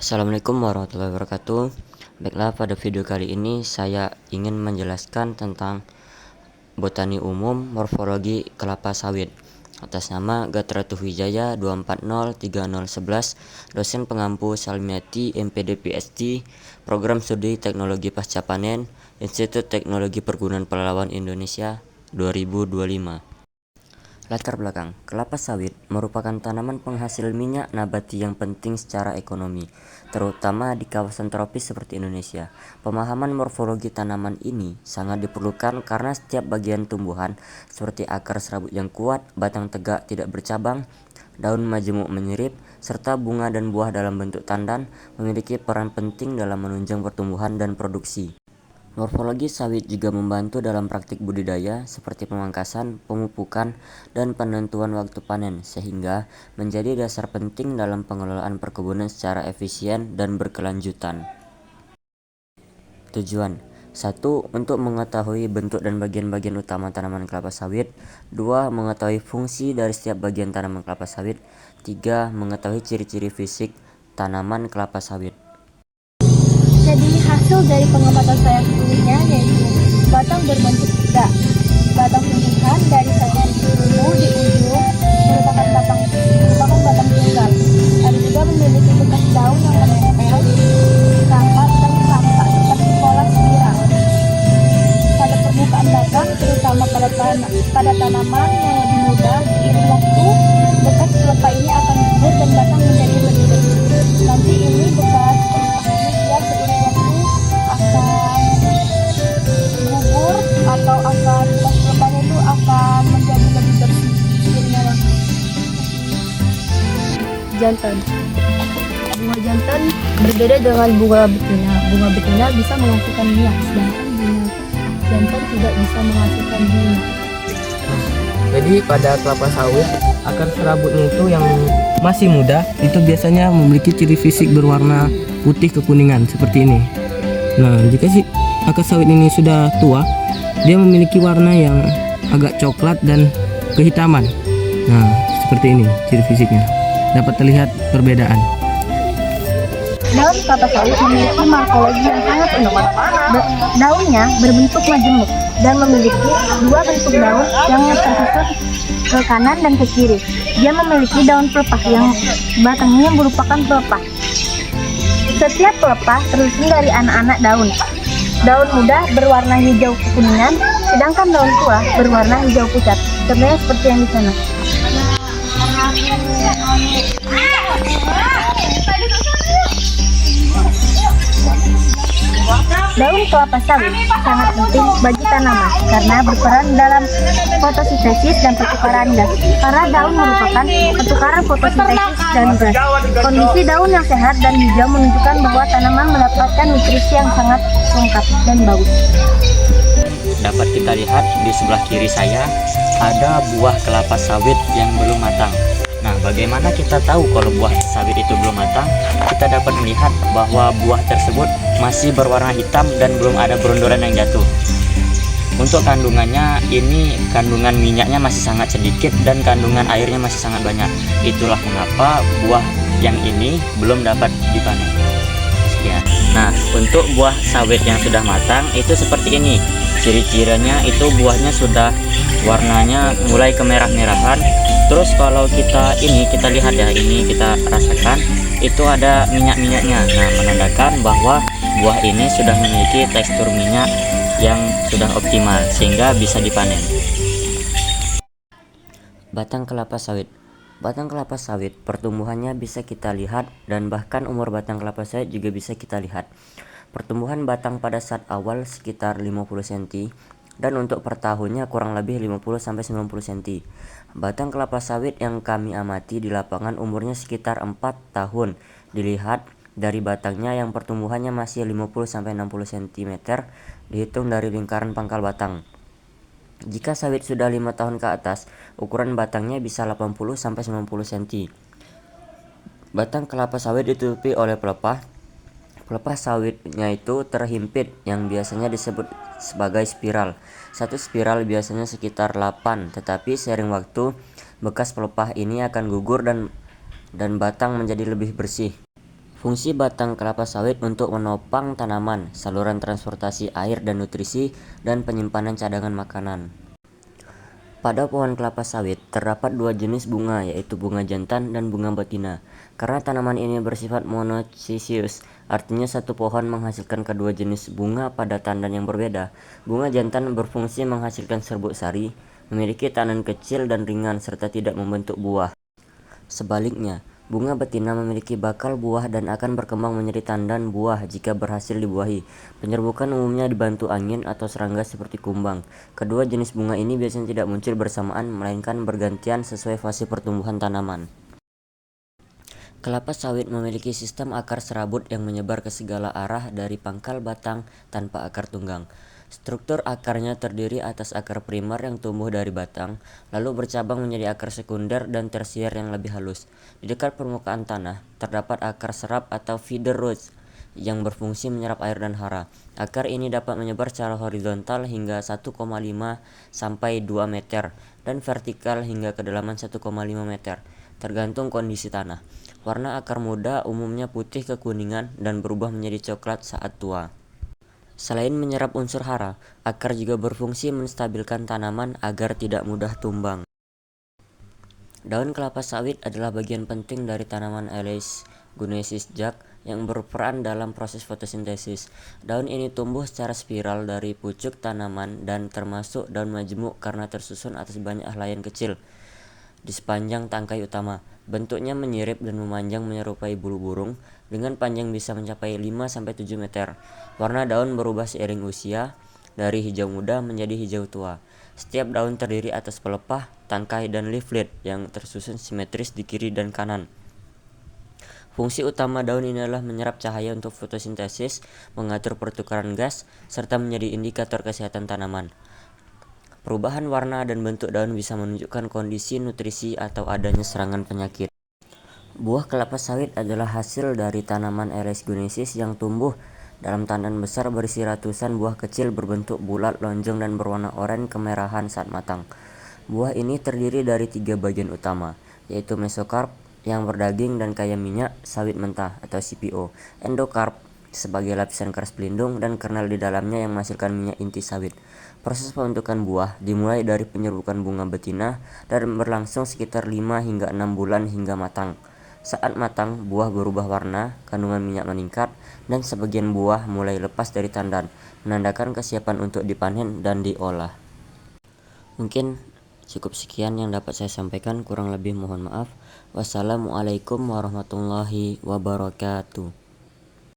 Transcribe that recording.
Assalamualaikum warahmatullahi wabarakatuh. Baiklah, pada video kali ini saya ingin menjelaskan tentang botani umum morfologi kelapa sawit. Atas nama Gatratul Wijaya 2403011, dosen pengampu Salmiati MPD PhD, Program Studi Teknologi Pasca Panen, Institut Teknologi Perkebunan Pelalawan Indonesia 2025. Latar belakang, kelapa sawit merupakan tanaman penghasil minyak nabati yang penting secara ekonomi, terutama di kawasan tropis seperti Indonesia. Pemahaman morfologi tanaman ini sangat diperlukan karena setiap bagian tumbuhan, seperti akar serabut yang kuat, batang tegak tidak bercabang, daun majemuk menyirip, serta bunga dan buah dalam bentuk tandan, memiliki peran penting dalam menunjang pertumbuhan dan produksi. Morfologi sawit juga membantu dalam praktik budidaya seperti pemangkasan, pemupukan, dan penentuan waktu panen, sehingga menjadi dasar penting dalam pengelolaan perkebunan secara efisien dan berkelanjutan. Tujuan 1. Untuk mengetahui bentuk dan bagian-bagian utama tanaman kelapa sawit. 2. Mengetahui fungsi dari setiap bagian tanaman kelapa sawit. 3. Mengetahui ciri-ciri fisik tanaman kelapa sawit. Jadi hasil dari pengamatan saya sebelumnya yaitu batang berbentuk tegak, batang tumbuhan dari satu sisi tumbuh di ujung merupakan batang tunggal. Ada juga memiliki bekas daun yang menempel, rapat dan tampak seperti pola spiral. Pada permukaan batang, terutama pada tanaman yang lebih muda, seiring waktu bekas pelepah ini akan gugur dan batang menjadi lebih bersih. Nanti ini bekas pelepah ini dia seiring waktu akan gugur atau akan bekas pelepahnya itu akan menjadi lebih bersih seiringnya waktu. Jantan. Bunga jantan berbeda dengan bunga betina. Bunga betina bisa menghasilkan minyak, sedangkan bunga jantan tidak bisa menghasilkan minyak. Jadi pada kelapa sawit, akar serabutnya itu yang masih muda itu biasanya memiliki ciri fisik berwarna putih kekuningan seperti ini. Nah, jika si akar sawit ini sudah tua, dia memiliki warna yang agak coklat dan kehitaman. Nah, seperti ini ciri fisiknya. Dapat terlihat perbedaan. Daun kelapa sawit memiliki morfologi yang sangat unik. Daunnya berbentuk majemuk dan memiliki dua bentuk daun yang tersusun ke kanan dan ke kiri. Dia memiliki daun pelepah yang batangnya merupakan pelepah. Setiap pelepah tersusun dari anak-anak daun. Daun muda berwarna hijau kekuningan, sedangkan daun tua berwarna hijau pucat. Contohnya seperti yang di sana. Daun kelapa sawit sangat penting bagi tanaman karena berperan dalam fotosintesis dan pertukaran gas. Karena daun merupakan pertukaran fotosintesis dan gas. Kondisi daun yang sehat dan hijau menunjukkan bahwa tanaman mendapatkan nutrisi yang sangat lengkap dan bagus. Dapat kita lihat di sebelah kiri saya ada buah kelapa sawit yang belum matang. Nah, bagaimana kita tahu kalau buah sawit itu belum matang? Kita dapat melihat bahwa buah tersebut masih berwarna hitam dan belum ada berunduran yang jatuh. Untuk kandungannya, ini kandungan minyaknya masih sangat sedikit dan kandungan airnya masih sangat banyak. Itulah mengapa buah yang ini belum dapat dipanen. Ya. Nah, untuk buah sawit yang sudah matang itu seperti ini. Ciri-cirinya itu buahnya sudah warnanya mulai kemerah-merahan. Terus kalau kita lihat ya, ini kita rasakan itu ada minyak-minyaknya. Nah, menandakan bahwa buah ini sudah memiliki tekstur minyak yang sudah optimal sehingga bisa dipanen. Batang kelapa sawit. Batang kelapa sawit pertumbuhannya bisa kita lihat dan bahkan umur batang kelapa sawit juga bisa kita lihat. Pertumbuhan batang pada saat awal sekitar 50 cm dan untuk per tahunnya kurang lebih 50-90 cm. Batang kelapa sawit yang kami amati di lapangan umurnya sekitar 4 tahun. Dilihat dari batangnya yang pertumbuhannya masih 50-60 cm dihitung dari lingkaran pangkal batang. Jika sawit sudah 5 tahun ke atas, ukuran batangnya bisa 80-90 cm. Batang kelapa sawit ditutupi oleh pelepah. Pelepah sawitnya itu terhimpit yang biasanya disebut sebagai spiral. Satu spiral biasanya sekitar 8, tetapi seiring waktu bekas pelepah ini akan gugur dan batang menjadi lebih bersih. Fungsi batang kelapa sawit untuk menopang tanaman, saluran transportasi air dan nutrisi, dan penyimpanan cadangan makanan. Pada pohon kelapa sawit terdapat dua jenis bunga, yaitu bunga jantan dan bunga betina. Karena tanaman ini bersifat monoecious, artinya satu pohon menghasilkan kedua jenis bunga pada tandan yang berbeda. Bunga jantan berfungsi menghasilkan serbuk sari, memiliki tanan kecil dan ringan, serta tidak membentuk buah. Sebaliknya, bunga betina memiliki bakal buah dan akan berkembang menjadi tandan buah jika berhasil dibuahi. Penyerbukan umumnya dibantu angin atau serangga seperti kumbang. Kedua jenis bunga ini biasanya tidak muncul bersamaan, melainkan bergantian sesuai fase pertumbuhan tanaman. Kelapa sawit memiliki sistem akar serabut yang menyebar ke segala arah dari pangkal batang tanpa akar tunggang. Struktur akarnya terdiri atas akar primer yang tumbuh dari batang, lalu bercabang menjadi akar sekunder dan tersier yang lebih halus. Di dekat permukaan tanah, terdapat akar serap atau feeder roots yang berfungsi menyerap air dan hara. Akar ini dapat menyebar secara horizontal hingga 1,5 sampai 2 meter dan vertikal hingga kedalaman 1,5 meter, tergantung kondisi tanah. Warna akar muda umumnya putih kekuningan dan berubah menjadi coklat saat tua. Selain menyerap unsur hara, akar juga berfungsi menstabilkan tanaman agar tidak mudah tumbang. Daun kelapa sawit adalah bagian penting dari tanaman Aedes gunesis Jack yang berperan dalam proses fotosintesis. Daun ini tumbuh secara spiral dari pucuk tanaman dan termasuk daun majemuk karena tersusun atas banyak helaian kecil di sepanjang tangkai utama. Bentuknya menyirip dan memanjang menyerupai bulu burung, dengan panjang bisa mencapai 5-7 meter. Warna daun berubah seiring usia, dari hijau muda menjadi hijau tua. Setiap daun terdiri atas pelepah, tangkai, dan leaflet yang tersusun simetris di kiri dan kanan. Fungsi utama daun ini adalah menyerap cahaya untuk fotosintesis, mengatur pertukaran gas, serta menjadi indikator kesehatan tanaman. Perubahan warna dan bentuk daun bisa menunjukkan kondisi nutrisi atau adanya serangan penyakit. Buah kelapa sawit adalah hasil dari tanaman Aedes gunesis yang tumbuh dalam tandan besar berisi ratusan buah kecil berbentuk bulat, lonjong, dan berwarna oranye kemerahan saat matang. Buah ini terdiri dari 3 bagian utama, yaitu mesokarp yang berdaging dan kaya minyak sawit mentah atau CPO, endokarp sebagai lapisan keras pelindung, dan kernel di dalamnya yang menghasilkan minyak inti sawit. Proses pembentukan buah dimulai dari penyerbukan bunga betina dan berlangsung sekitar 5 hingga 6 bulan hingga matang. Saat matang, buah berubah warna, kandungan minyak meningkat, dan sebagian buah mulai lepas dari tandan, menandakan kesiapan untuk dipanen dan diolah. Mungkin cukup sekian yang dapat saya sampaikan, kurang lebih mohon maaf. Wassalamualaikum warahmatullahi wabarakatuh.